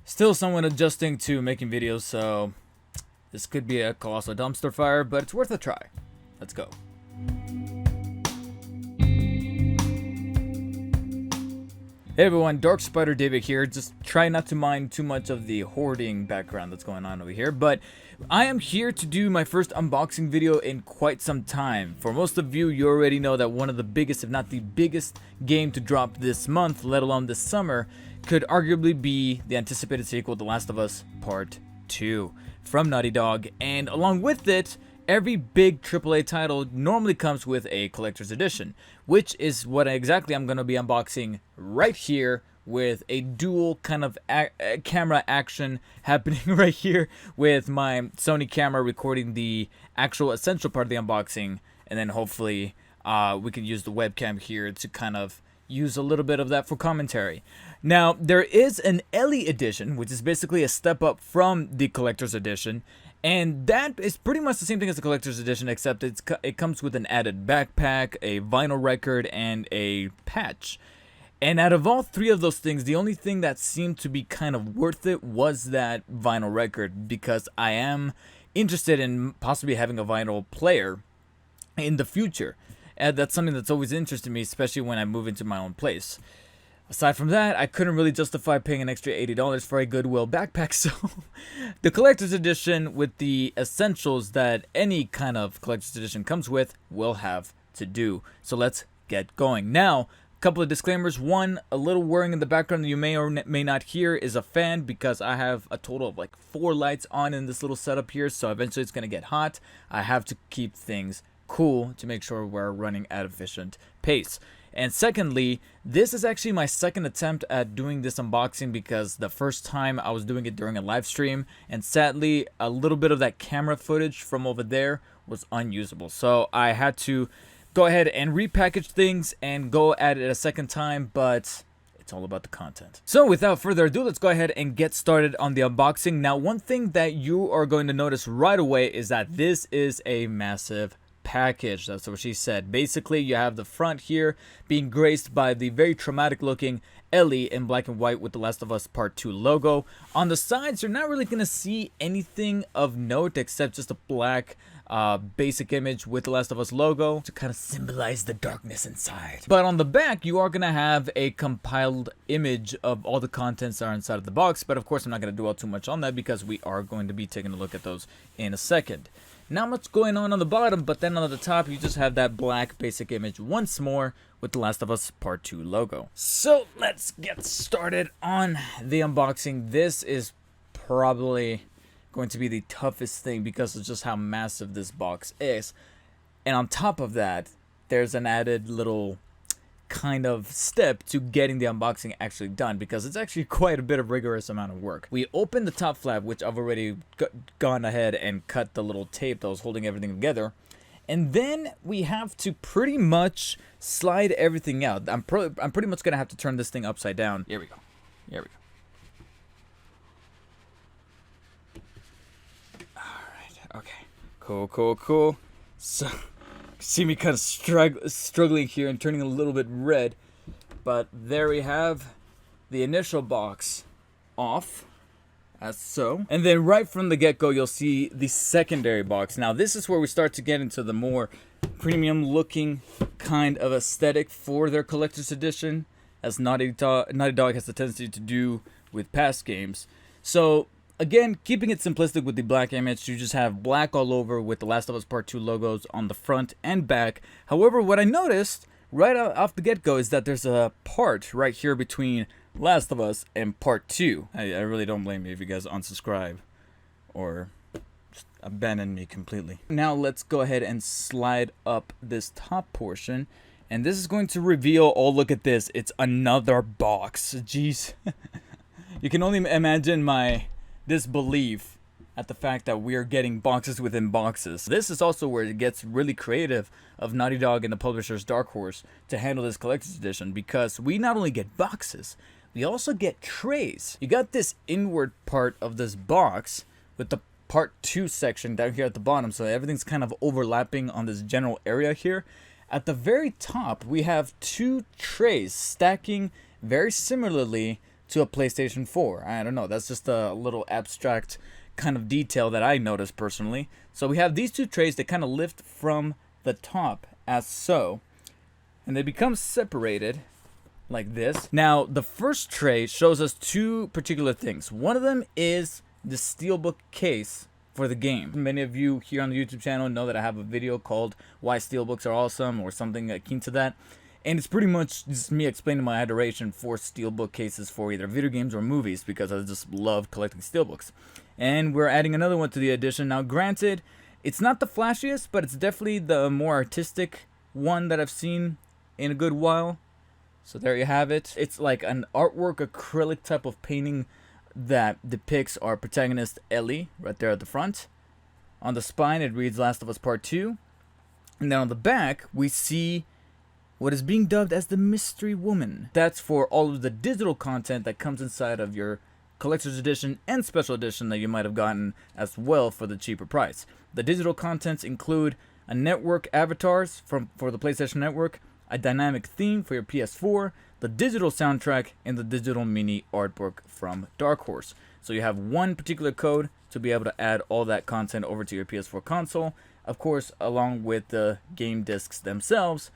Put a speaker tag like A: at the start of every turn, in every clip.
A: Still somewhat adjusting to making videos, so this could be a colossal dumpster fire, but it's worth a try. Let's go. Hey everyone, Dark Spider David here. Just try not to mind too much of the hoarding background that's going on over here, but I am here to do my first unboxing video in quite some time. For most of you, you already know that one of the biggest, if not the biggest game to drop this month, let alone this summer, could arguably be the anticipated sequel, The Last of Us Part 2 from Naughty Dog, and along with it, every big AAA title normally comes with a collector's edition, which is what exactly I'm going to be unboxing right here with a dual kind of camera action happening right here with my Sony camera recording the actual essential part of the unboxing, and then hopefully we can use the webcam here to kind of use a little bit of that for commentary. Now, there is an Ellie edition, which is basically a step up from the collector's edition, and that is pretty much the same thing as the collector's edition, except it comes with an added backpack, a vinyl record, and a patch. And out of all three of those things, the only thing that seemed to be kind of worth it was that vinyl record, because I am interested in possibly having a vinyl player in the future. And that's something that's always interested me, especially when I move into my own place. Aside from that, I couldn't really justify paying an extra $80 for a Goodwill backpack, so the collector's edition with the essentials that any kind of collector's edition comes with will have to do. So let's get going. Now, a couple of disclaimers. One, a little whirring in the background that you may or may not hear is a fan, because I have a total of like 4 lights on in this little setup here, so eventually it's going to get hot. I have to keep things cool to make sure we're running at efficient pace. And secondly, this is actually my second attempt at doing this unboxing, because the first time I was doing it during a live stream, and sadly a little bit of that camera footage from over there was unusable, so I had to go ahead and repackage things and go at it a second time, but it's all about the content. So without further ado, let's go ahead and get started on the unboxing. Now, one thing that you are going to notice right away is that this is a massive package. That's what she said. Basically, you have the front here being graced by the very traumatic looking Ellie in black and white with The Last of Us Part 2 logo. On the sides, you're not really going to see anything of note except just a black basic image with The Last of Us logo to kind of symbolize the darkness inside. But on the back, you are going to have a compiled image of all the contents that are inside of the box, but of course I'm not going to dwell too much on that because we are going to be taking a look at those in a second. Not much going on the bottom, but then on the top you just have that black basic image once more with The Last of Us Part 2 logo. So let's get started on the unboxing. This is probably going to be the toughest thing because of just how massive this box is. And on top of that, there's an added little kind of step to getting the unboxing actually done, because it's actually quite a bit of rigorous amount of work. We open the top flap, which I've already gone ahead and cut the little tape that was holding everything together, and then we have to pretty much slide everything out. I'm pretty much gonna have to turn this thing upside down. Here we go. Here we go. Alright, okay. Cool. So see me kind of struggling here and turning a little bit red, but there we have the initial box off, as so. And then right from the get-go, you'll see the secondary box. Now this is where we start to get into the more premium looking kind of aesthetic for their collector's edition, as Naughty Dog has the tendency to do with past games. So again, keeping it simplistic with the black image, you just have black all over with The Last of Us Part 2 logos on the front and back. However, what I noticed right off the get-go is that there's a part right here between Last of Us and Part 2. I really don't blame you if you guys unsubscribe or just abandon me completely. Now let's go ahead and slide up this top portion, and this is going to reveal, oh look at this, it's another box. Jeez. You can only imagine my disbelief at the fact that we are getting boxes within boxes. This is also where it gets really creative of Naughty Dog and the publisher's Dark Horse to handle this collector's edition, because we not only get boxes, we also get trays. You got this inward part of this box with the Part 2 section down here at the bottom, so everything's kind of overlapping on this general area here. At the very top, we have 2 trays stacking very similarly to a PlayStation 4. I don't know, that's just a little abstract kind of detail that I noticed personally. So we have these two trays that kind of lift from the top as so, and they become separated like this. Now the first tray shows us two particular things. One of them is the steelbook case for the game. Many of you here on the YouTube channel know that I have a video called Why Steelbooks Are Awesome, or something akin to that. And it's pretty much just me explaining my adoration for steelbook cases for either video games or movies, because I just love collecting steelbooks. And we're adding another one to the edition. Now granted, it's not the flashiest, but it's definitely the more artistic one that I've seen in a good while. So there you have it. It's like an artwork acrylic type of painting that depicts our protagonist Ellie right there at the front. On the spine it reads Last of Us Part 2. And then on the back we see what is being dubbed as the Mystery Woman. That's for all of the digital content that comes inside of your collector's edition and special edition that you might have gotten as well for the cheaper price. The digital contents include a network avatars for the PlayStation Network, a dynamic theme for your PS4, the digital soundtrack, and the digital mini artbook from Dark Horse. So you have one particular code to be able to add all that content over to your PS4 console, of course along with the game discs themselves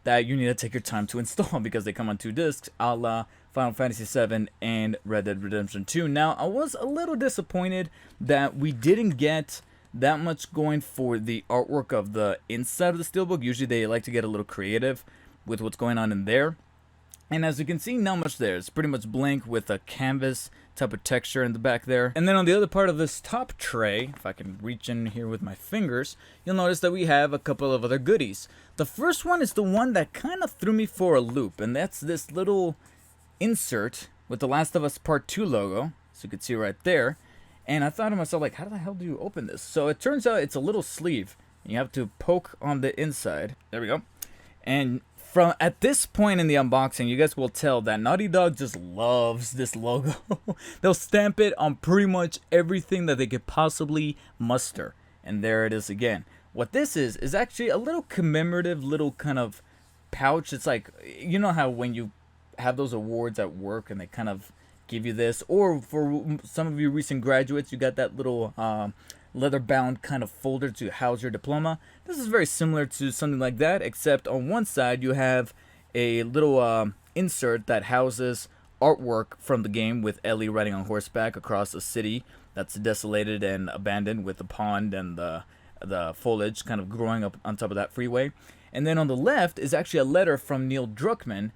A: that you need to take your time to install because they come on 2 discs, a la Final Fantasy VII and Red Dead Redemption 2. Now, I was a little disappointed that we didn't get that much going for the artwork of the inside of the steelbook. Usually they like to get a little creative with what's going on in there. And as you can see, not much there. It's pretty much blank with a canvas type of texture in the back there. And then on the other part of this top tray, if I can reach in here with my fingers, you'll notice that we have a couple of other goodies. The first one is the one that kind of threw me for a loop, and that's this little insert with the Last of Us Part 2 logo, so you can see right there. And I thought to myself, like, how the hell do you open this? So it turns out it's a little sleeve. You have to poke on the inside. There we go. And from at this point in the unboxing, you guys will tell that Naughty Dog just loves this logo. They'll stamp it on pretty much everything that they could possibly muster. And there it is again. What this is actually a little commemorative little kind of pouch. It's like, you know how when you have those awards at work and they kind of give you this, or for some of you recent graduates, you got that little leather bound kind of folder to house your diploma. This is very similar to something like that, except on one side you have a little insert that houses artwork from the game with Ellie riding on horseback across a city that's desolated and abandoned, with the pond and the foliage kind of growing up on top of that freeway. And then on the left is actually a letter from Neil Druckmann,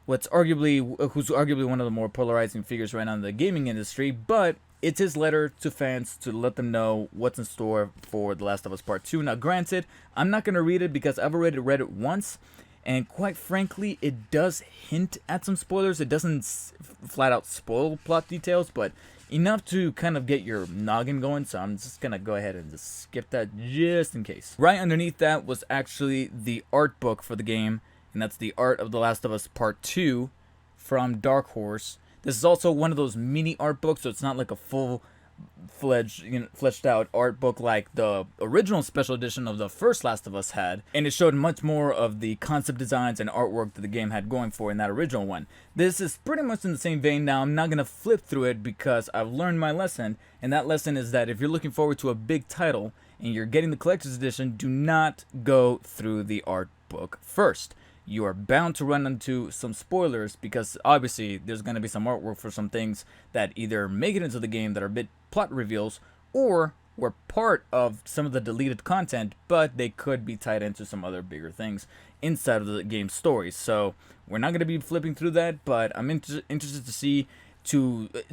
A: who's arguably one of the more polarizing figures right now in the gaming industry, but it's his letter to fans to let them know what's in store for The Last of Us Part 2. Now granted, I'm not going to read it because I've already read it once, and quite frankly, it does hint at some spoilers. It doesn't flat out spoil plot details, but enough to kind of get your noggin going, so I'm just going to go ahead and just skip that just in case. Right underneath that was actually the art book for the game, and that's the art of The Last of Us Part 2 from Dark Horse. This is also one of those mini art books, so it's not like a full-fledged, fleshed out art book like the original special edition of the first Last of Us had, and it showed much more of the concept designs and artwork that the game had going for in that original one. This is pretty much in the same vein. Now, I'm not going to flip through it because I've learned my lesson, and that lesson is that if you're looking forward to a big title and you're getting the collector's edition, do not go through the art book first. You are bound to run into some spoilers because obviously there's going to be some artwork for some things that either make it into the game that are bit plot reveals, or were part of some of the deleted content, but they could be tied into some other bigger things inside of the game story. So we're not going to be flipping through that, but I'm interested to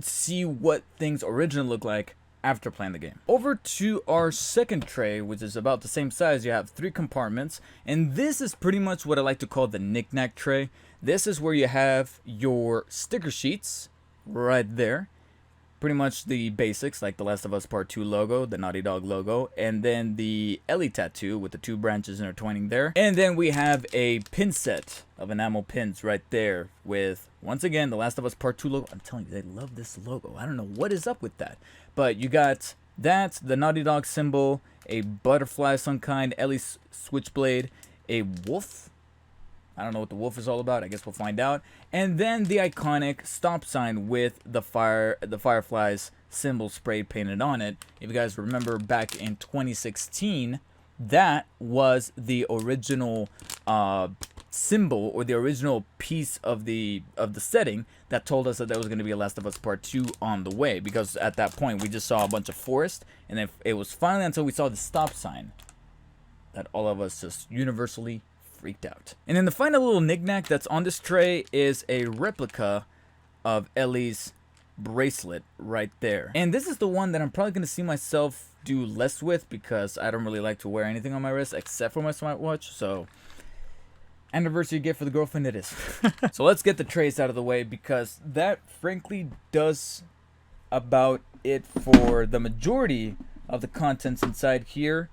A: see what things originally look like after playing the game. Over to our second tray, which is about the same size. You have 3 compartments, and this is pretty much what I like to call the knick-knack tray. This is where you have your sticker sheets right there. Pretty much the basics, like the Last of Us Part 2 logo, the Naughty Dog logo, and then the Ellie tattoo with the 2 branches intertwining there. And then we have a pin set of enamel pins right there with, once again, the Last of Us Part 2 logo. I'm telling you, they love this logo. I don't know what is up with that. But you got that, the Naughty Dog symbol, a butterfly of some kind, Ellie's switchblade, a wolf. I don't know what the wolf is all about. I guess we'll find out. And then the iconic stop sign with the Fireflies symbol spray painted on it. If you guys remember back in 2016, that was the original symbol, or the original piece of the setting that told us that there was going to be a Last of Us Part 2 on the way, because at that point we just saw a bunch of forest, and then it was finally until we saw the stop sign that all of us just universally freaked out. And then the final little knickknack that's on this tray is a replica of Ellie's bracelet right there. And this is the one that I'm probably going to see myself do less with, because I don't really like to wear anything on my wrist except for my smartwatch. So anniversary gift for the girlfriend it is. So let's get the trays out of the way, because that frankly does about it for the majority of the contents inside here,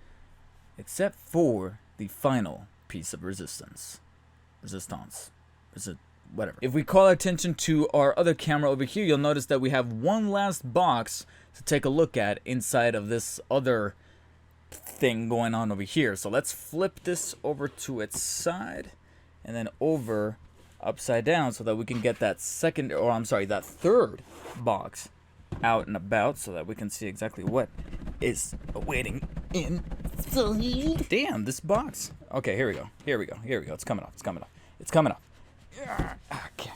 A: except for the final piece of resistance, whatever. If we call our attention to our other camera over here, you'll notice that we have one last box to take a look at inside of this other thing going on over here. So let's flip this over to its side and then over upside down so that we can get that that third box out and about, so that we can see exactly what is awaiting in. Damn, this box. Okay, here we go. It's coming off. Okay.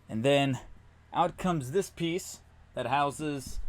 A: And then out comes this piece that houses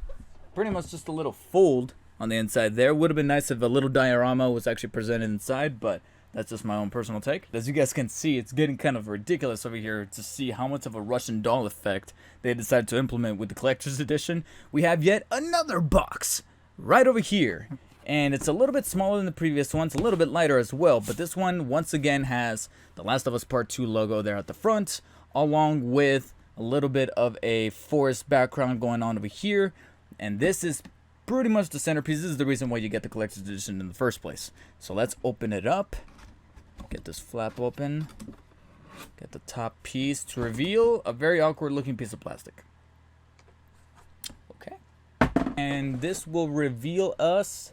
A: pretty much just a little fold on the inside there. Would have been nice if a little diorama was actually presented inside, but that's just my own personal take. As you guys can see, it's getting kind of ridiculous over here to see how much of a Russian doll effect they decided to implement with the collector's edition. We have yet another box right over here. And it's a little bit smaller than the previous ones, a little bit lighter as well. But this one, once again, has the Last of Us Part 2 logo there at the front, along with a little bit of a forest background going on over here. And this is pretty much the centerpiece. This is the reason why you get the collector's edition in the first place. So let's open it up. Get this flap open. Get the top piece to reveal a very awkward looking piece of plastic. Okay. And this will reveal us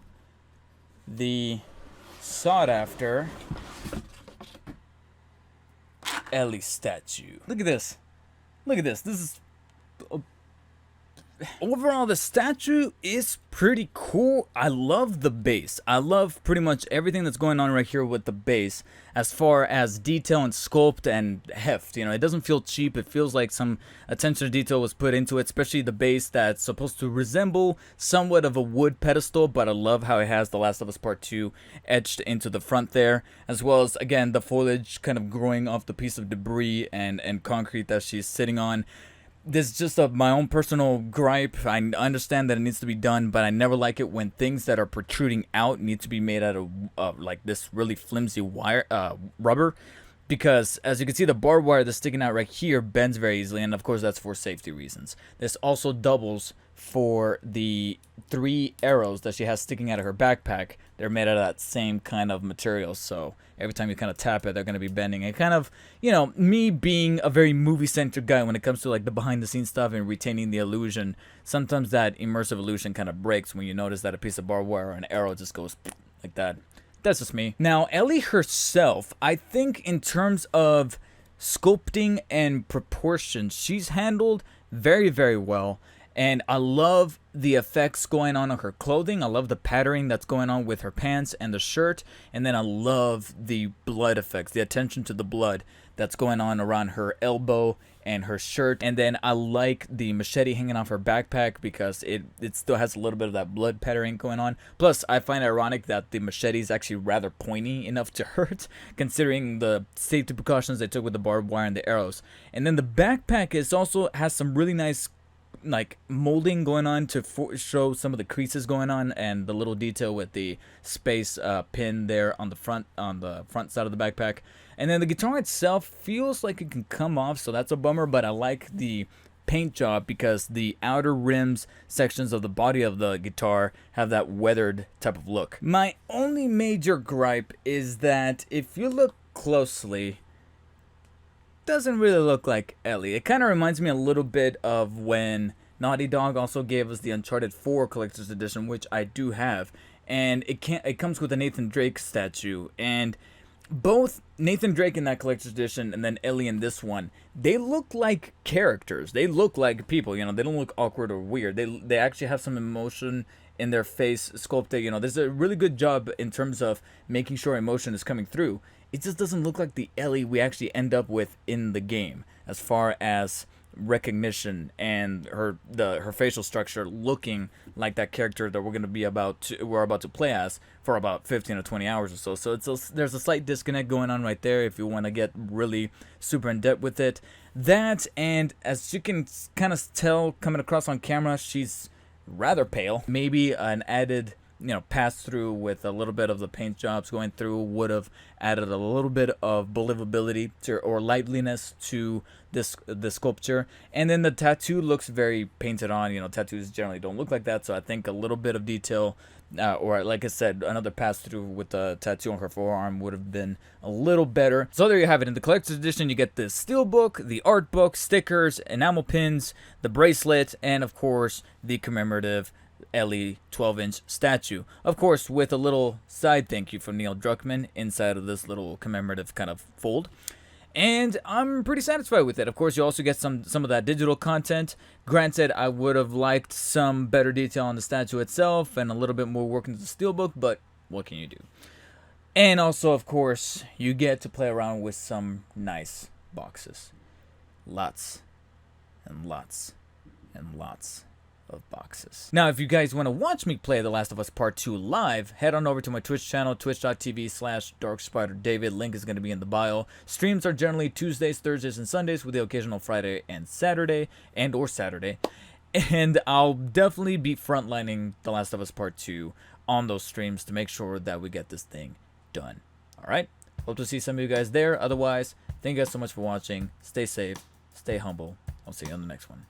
A: the sought after Ellie statue. Look at this. This is overall, the statue is pretty cool. I love the base. I love pretty much everything that's going on right here with the base, as far as detail and sculpt and heft. You know, it doesn't feel cheap. It feels like some attention to detail was put into it, especially the base that's supposed to resemble somewhat of a wood pedestal, but I love how it has The Last of Us Part 2 etched into the front there, as well as, again, the foliage kind of growing off the piece of debris and concrete that she's sitting on. This is just my own personal gripe. I understand that it needs to be done, but I never like it when things that are protruding out need to be made out of like this really flimsy wire, rubber, because as you can see, the barbed wire that's sticking out right here bends very easily, and of course that's for safety reasons. This also doubles for the 3 arrows that she has sticking out of her backpack. They're made out of that same kind of material, so every time you kind of tap it, they're going to be bending. And kind of, you know, me being a very movie-centered guy when it comes to like the behind-the-scenes stuff and retaining the illusion, sometimes that immersive illusion kind of breaks when you notice that a piece of barbed wire or an arrow just goes like that. That's just me. Now, Ellie herself, I think in terms of sculpting and proportions, she's handled very, very well. And I love the effects going on her clothing. I love the patterning that's going on with her pants and the shirt. And then I love the blood effects, the attention to the blood that's going on around her elbow and her shirt. And then I like the machete hanging off her backpack because it still has a little bit of that blood patterning going on. Plus, I find it ironic that the machete is actually rather pointy enough to hurt, considering the safety precautions they took with the barbed wire and the arrows. And then the backpack also has some really nice like molding going on to show some of the creases going on, and the little detail with the space pin there on the front side of the backpack. And then the guitar itself feels like it can come off, so that's a bummer, but I like the paint job because the outer rims sections of the body of the guitar have that weathered type of look. My only major gripe is that if you look closely, doesn't really look like Ellie. It kind of reminds me a little bit of when Naughty Dog also gave us the Uncharted 4 Collector's Edition, which I do have, and it comes with a Nathan Drake statue, and both Nathan Drake in that collector's edition and then Ellie in this one, they look like characters. They look like people, you know, they don't look awkward or weird. They actually have some emotion in their face sculpted, you know. There's a really good job in terms of making sure emotion is coming through. It just doesn't look like the Ellie we actually end up with in the game as far as recognition and her facial structure looking like that character that we're about to play as for about 15 or 20 hours or so. So there's a slight disconnect going on right there if you want to get really super in depth with it. That, and as you can kind of tell coming across on camera, she's rather pale. Maybe an added, you know, pass through with a little bit of the paint jobs going through would have added a little bit of believability to, or liveliness to the sculpture. And then the tattoo looks very painted on. You know, tattoos generally don't look like that, so I think a little bit of detail, or like I said, another pass through with the tattoo on her forearm would have been a little better. So there you have it. In the collector's edition, you get the steel book, the art book, stickers, enamel pins, the bracelet, and of course the commemorative Ellie 12-inch statue. Of course, with a little side thank you from Neil Druckmann inside of this little commemorative kind of fold. And I'm pretty satisfied with it. Of course, you also get some of that digital content. Granted, I would have liked some better detail on the statue itself and a little bit more work into the steelbook, but what can you do? And also, of course, you get to play around with some nice boxes. Lots and lots and lots of boxes. Now, if you guys want to watch me play The Last of Us Part 2 live, head on over to my Twitch channel, twitch.tv/DarkSpiderDavid. Link is going to be in the bio. Streams are generally Tuesdays, Thursdays, and Sundays, with the occasional Friday and Saturday, or Saturday. And I'll definitely be frontlining The Last of Us Part 2 on those streams to make sure that we get this thing done. Alright? Hope to see some of you guys there. Otherwise, thank you guys so much for watching. Stay safe, stay humble. I'll see you on the next one.